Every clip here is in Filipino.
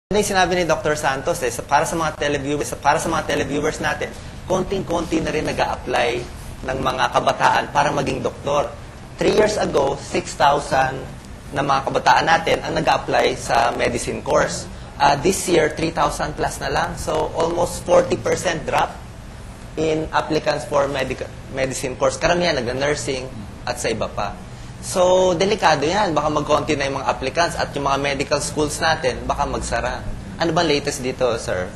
Yung sinabi ni Dr. Santos, para sa mga televiewers natin, konting-konti na rin nag-a-apply ng mga kabataan para maging doktor. 3 years ago, 6,000 na mga kabataan natin ang nag-a-apply sa medicine course. This year, 3,000 plus na lang. So, almost 40% drop in applicants for medicine course. Karamihan nag-nursing at sa iba pa. So, delikado yan. Baka magkonti na yung mga applicants at yung mga medical schools natin, baka magsara. Ano ba latest dito, sir?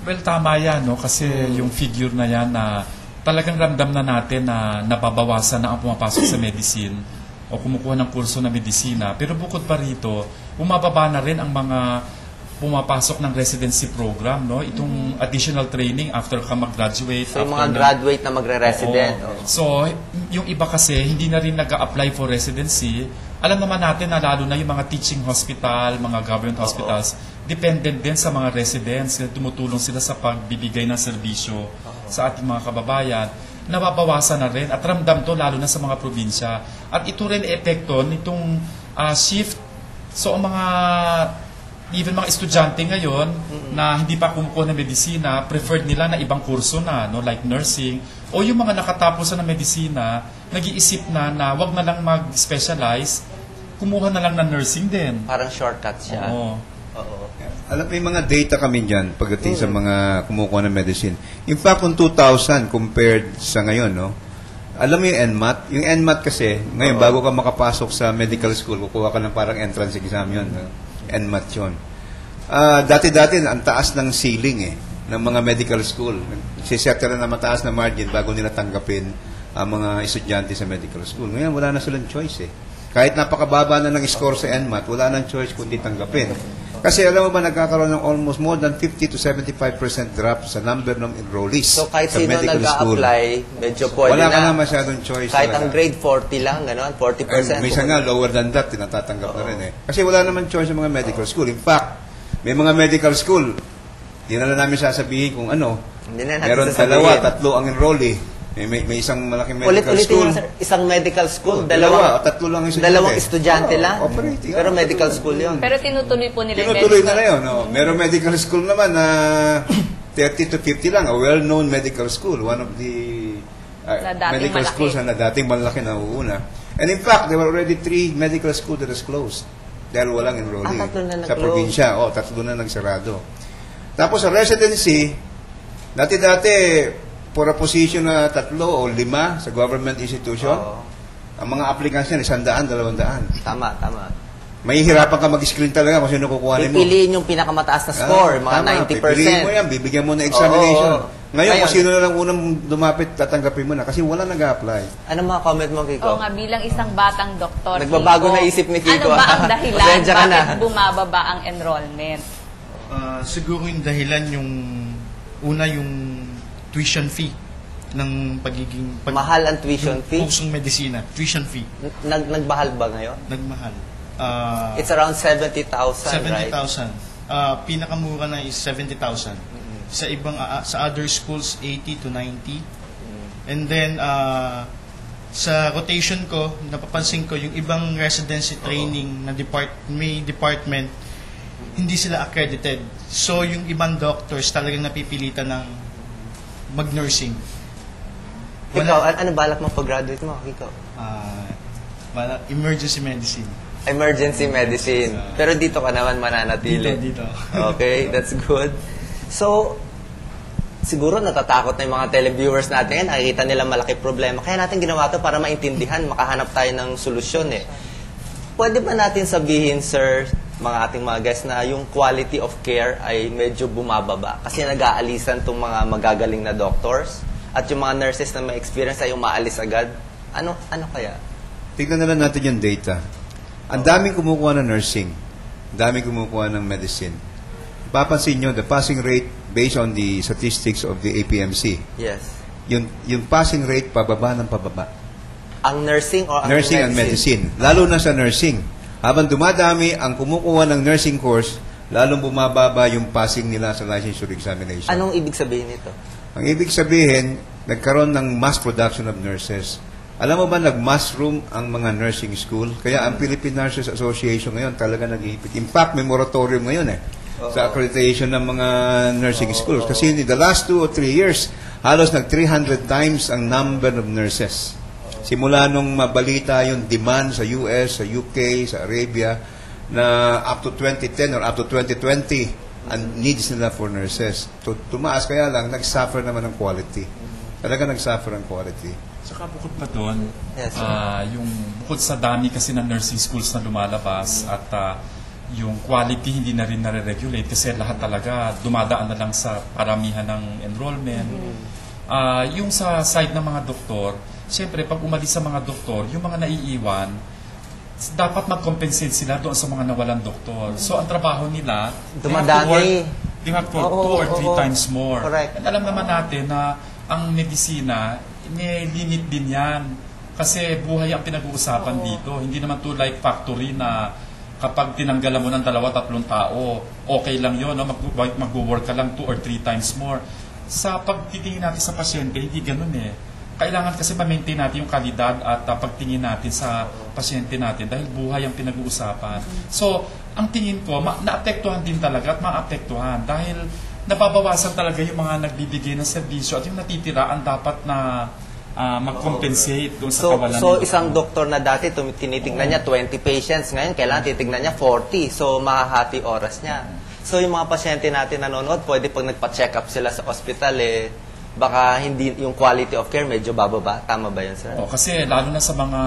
Well, tama yan, no? Kasi yung figure na yan na talagang ramdam na natin na nababawasan na ang pumapasok sa medicine o kumukuha ng kurso na medisina. Pero bukod pa rito, bumababa na rin ang mga pumapasok ng residency program, no? Itong additional training after ka mag-graduate. So, yung mga graduate na magre-resident. So, yung iba kasi, hindi na rin nag-a-apply for residency. Alam naman natin na lalo na yung mga teaching hospital, mga government hospitals, dependent din sa mga residents. Tumutulong sila sa pagbibigay ng serbisyo sa ating mga kababayan. Nababawasan na rin at ramdam to lalo na sa mga probinsya. At ito rin epekto nitong shift. So, ang mga even mga estudyante ngayon na hindi pa kumukuha ng medisina, preferred nila na ibang kurso na, no, like nursing, o yung mga nakatapos na medisina, nag-iisip na wag na lang mag-specialize, kumuha na lang ng nursing din. Parang shortcut siya. Oo. Alam mo, may mga data kami dyan pagdating sa mga kumukuha ng medicine. In fact, kung 2,000 compared sa ngayon, no, alam mo yung NMAT? Yung NMAT kasi, ngayon, bago ka makapasok sa medical school, kukuha ka ng parang entrance exam yun. No? NMAT yun. Dati-dati, ang taas ng ceiling ng mga medical school. Sisettle na mataas na margin bago nila tanggapin ang mga estudyante sa medical school. Ngayon, wala na silang choice Kahit napakababa na ng score sa NMAT, wala nang choice kundi tanggapin. Kasi alam mo ba, nagkakaroon ng almost more than 50 to 75% drop sa number ng enrollees so, kahit sa medical school. nag-a-apply, medyo pwede wala ka na. na masyadong choice. Kahit ang grade 40 lang, gano'n, 40%. Minsan nga, lower than that, tinatatanggap na rin Kasi wala naman choice sa mga medical school. In fact, may mga medical school, di na namin sasabihin kung ano. Meron 2, 3 ang enrollee. May isang malaking medical school. Isang medical school, tatlo lang dalawang estudyante lang. Pero medical school yun. Pero tinutuloy po nila tinutuloy na yun. No? Meron medical school naman na 30 to 50 lang. A well-known medical school. One of the medical schools na dating malaki na uuna. And in fact, there were already 3 medical schools that was closed. Dahil walang enrollee sa probinsya. 3 na nagsarado. Tapos sa residency, dati-dati, for a position na 3 o 5 sa government institution, ang mga applicants niyan, 100, 200. Tama. Mahihirapan ka mag-screen talaga kung sino kukuhanin mo. Pipiliin yung pinakamataas na score, mga 90%. Pipiliin mo yan, bibigyan mo ng examination. Ngayon, kung sino na lang unang lumapit, tatanggapin mo na kasi wala nag-a-apply. Ano mga comment mo, Kiko? Oo nga, bilang isang batang doktor, nagbabago na isip ni Kiko. Ano ba ang dahilan bakit bumababa ang enrollment? Siguro yung dahilan yung tuition fee ng pagiging mahal ang tuition fee? Kursong medisina, tuition fee. Nagmahal ba ngayon? Nagmahal. It's around 70,000, right? 70,000. Pinakamura na is 70,000. Sa ibang sa other schools 80 to 90. And then sa rotation ko, napapansin ko yung ibang residency training na may department hindi sila accredited. So yung ibang doctors talagang napipilitan ng mag-nursing. Ikaw, ano balak mo pag-graduate mo, Kiko? Emergency medicine. Emergency medicine. Pero dito ka naman mananatili. Dito. Okay, that's good. So, siguro natatakot na yung mga televiewers natin. Nakikita nila malaki problema. Kaya natin ginawa ito para maintindihan, makahanap tayo ng solusyon Pwede ba natin sabihin, sir, mga ating mga guests, na yung quality of care ay medyo bumababa kasi nag-aalisan itong mga magagaling na doctors at yung mga nurses na may experience ay umaalis agad. Ano kaya? Tignan na lang natin yung data. Ang daming kumukuha ng nursing, daming kumukuha ng medicine. Papansin nyo, the passing rate based on the statistics of the APMC. Yes. Yung passing rate pababa ng pababa. Ang nursing o ang nursing and medicine. Lalo na sa nursing. Habang dumadami ang kumukuha ng nursing course, lalong bumababa yung passing nila sa licensure examination. Anong ibig sabihin nito? Ang ibig sabihin, nagkaroon ng mass production of nurses. Alam mo ba, nag-mushroom ang mga nursing school? Kaya ang Philippine Nurses Association ngayon talaga nag-iipit. In fact, may moratorium ngayon sa accreditation ng mga nursing schools. Kasi in the last 2 or 3 years, halos nag-300 times ang number of nurses. Simula nung mabalita yung demand sa US, sa UK, sa Arabia, na up to 2010 or up to 2020, ang needs nila for nurses. Tumaas, kaya lang, nag-suffer naman ang quality. Talaga nag-suffer ang quality. Saka bukod pa doon, Yes, yung bukod sa dami kasi ng nursing schools na lumalabas at yung quality hindi na rin nare-regulate kasi lahat talaga dumadaan na lang sa paramihan ng enrollment. Yung sa side ng mga doktor, siyempre pag umalis sa mga doktor, yung mga naiiwan, dapat mag-compensate sila doon sa mga nawalan doktor. So ang trabaho nila, Dumadami. they have to work 2 or 3 times more. Correct. And alam naman natin na ang medisina, may limit din yan. Kasi buhay ang pinag-uusapan dito. Hindi naman to like factory na kapag tinanggalan mo ng 2-3 tao, okay lang yun. No? Mag-work ka lang 2 or 3 times more. Sa pagtitingin natin sa pasyente, hindi ganun eh. Kailangan kasi ma-maintain natin yung kalidad at pagtingin natin sa pasyente natin dahil buhay ang pinag-uusapan. So, ang tingin ko, naapektuhan din talaga at maapektuhan dahil nababawasan talaga yung mga nagbibigay ng serbisyo at yung natitira ang dapat na mag-compensate doon sa kawalan. So isang doktor na dati tinitignan niya 20 patients, ngayon kailangan titignan niya 40. So makahati oras niya. So yung mga pasyente natin nanonood, pwede pag nagpa-check up sila sa hospital, baka hindi yung quality of care medyo bababa. Tama ba yun, sir? Kasi lalo na sa mga,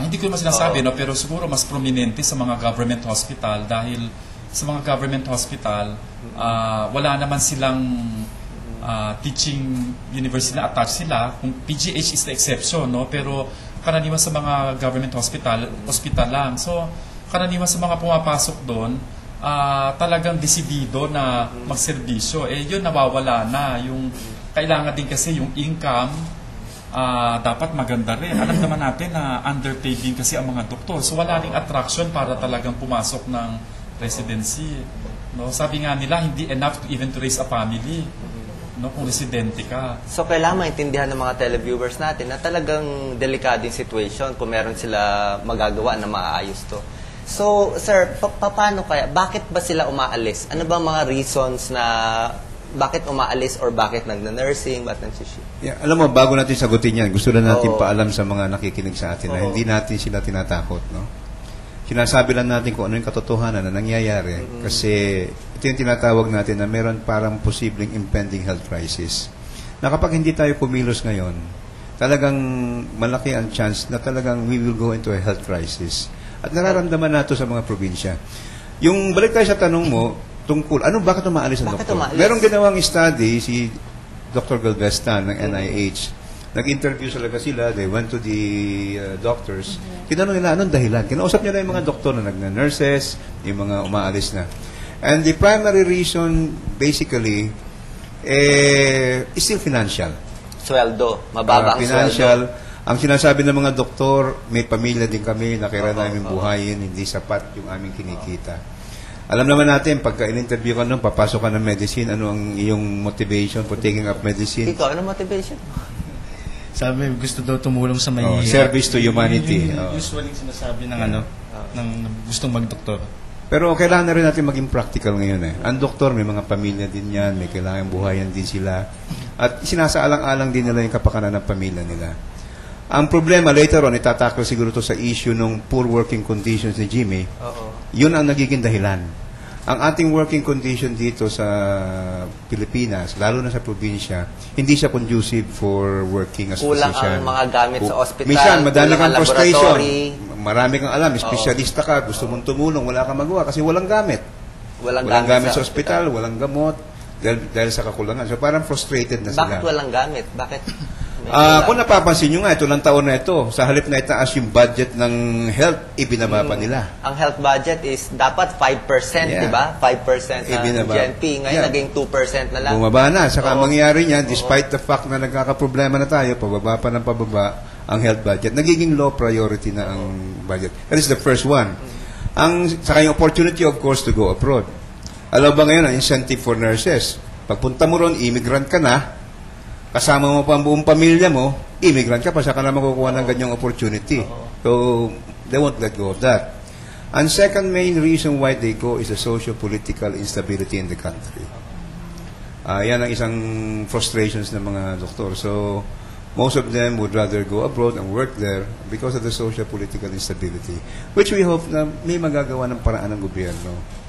hindi ko naman sinasabi, no, pero siguro mas prominente sa mga government hospital dahil sa mga government hospital, wala naman silang teaching university na attached sila. Kung PGH is the exception, no? Pero karaniwan sa mga government hospital lang. So, karaniwan sa mga pumapasok doon, talagang desidido na magserbisyo. Yun nawawala na. Yung, kailangan din kasi yung income, dapat maganda rin. Alam naman natin na underpaid din kasi ang mga doktor. So, wala ring attraction para talagang pumasok ng residency. No? Sabi nga nila, hindi enough to even to raise a family. No, kung residente ka. So, kailangan maintindihan ng mga televiewers natin na talagang delikado yung situation kung meron sila magagawa na maayos to. So, sir, paano kaya? Bakit ba sila umaalis? Ano ba mga reasons na bakit umaalis or bakit nagna-nursing, bakit nag-shift? Yeah, alam mo, bago natin sagutin yan, gusto na natin paalam sa mga nakikinig sa atin na hindi natin sila tinatakot, no? Sinasabi lang natin kung ano yung katotohanan na nangyayari kasi ito yung tinatawag natin na meron parang posibleng impending health crisis. Na kapag hindi tayo kumilos ngayon, talagang malaki ang chance na talagang we will go into a health crisis. At nararamdaman nato sa mga probinsya. Yung balik tayo sa tanong mo, tungkol, bakit umaalis ang doktor? Merong ginawang study si Dr. Galvestan ng NIH. Nag-interview talaga sila, they went to the doctors. Tinanong nila, anong dahilan? Kinausap nila yung mga doktor na nurses, yung mga umaalis na. And the primary reason, basically, is still financial. Sweldo, mababa ang financial. sweldo. Ang sinasabi ng mga doktor, may pamilya din kami na kailangan namin buhayin, hindi sapat yung aming kinikita. Alam naman natin, pagka in-interview ka nun, papasok ka ng medicine, ano ang iyong motivation for taking up medicine? Ikaw, ano motivation? Sabi, gusto daw tumulong sa may service to humanity. Yung usually sinasabi ng ng gustong magdoktor. Pero kailangan na rin natin maging practical ngayon. Ang doktor, may mga pamilya din yan, may kailangan buhayan din sila. At sinasaalang-alang din nila yung kapakanan ng pamilya nila. Ang problema, later on, itatakal siguro to sa issue ng poor working conditions ni Jimmy. Yun ang nagiging dahilan. Ang ating working condition dito sa Pilipinas, lalo na sa probinsya, hindi siya conducive for working as kulang physician. Ang mga gamit sa ospital. Minsan, madami kang frustration. Laboratory. Marami kang alam, espesyalista ka, gusto mong tumulong, wala kang magawa kasi walang gamit. Walang gamit sa ospital, walang gamot, dahil sa kakulangan. So parang frustrated na sila. Bakit walang gamit? Bakit? Kung napapansin nyo nga, ito lang taon na ito, sa halip na itaas yung budget ng health, ibinaba pa nila. Ang health budget is dapat 5%, di ba? 5% ng GNP. Ngayon, naging 2% na lang. Bumaba na. Saka mangyayari niyan, despite the fact na nagkakaproblema na tayo, pababa pa ng pababa ang health budget, nagiging low priority na ang budget. That is the first one. Saka yung opportunity, of course, to go abroad. Alam ba ngayon, ang incentive for nurses? Pagpunta mo ron, immigrant ka na, kasama mo pa ang buong pamilya mo, immigrant ka pa, saka na makukuha ng ganyang opportunity. So, they won't let go of that. And second main reason why they go is the socio-political instability in the country. Yan ang isang frustrations ng mga doktor. So, most of them would rather go abroad and work there because of the socio-political instability, which we hope na may magagawa ng paraan ng gobyerno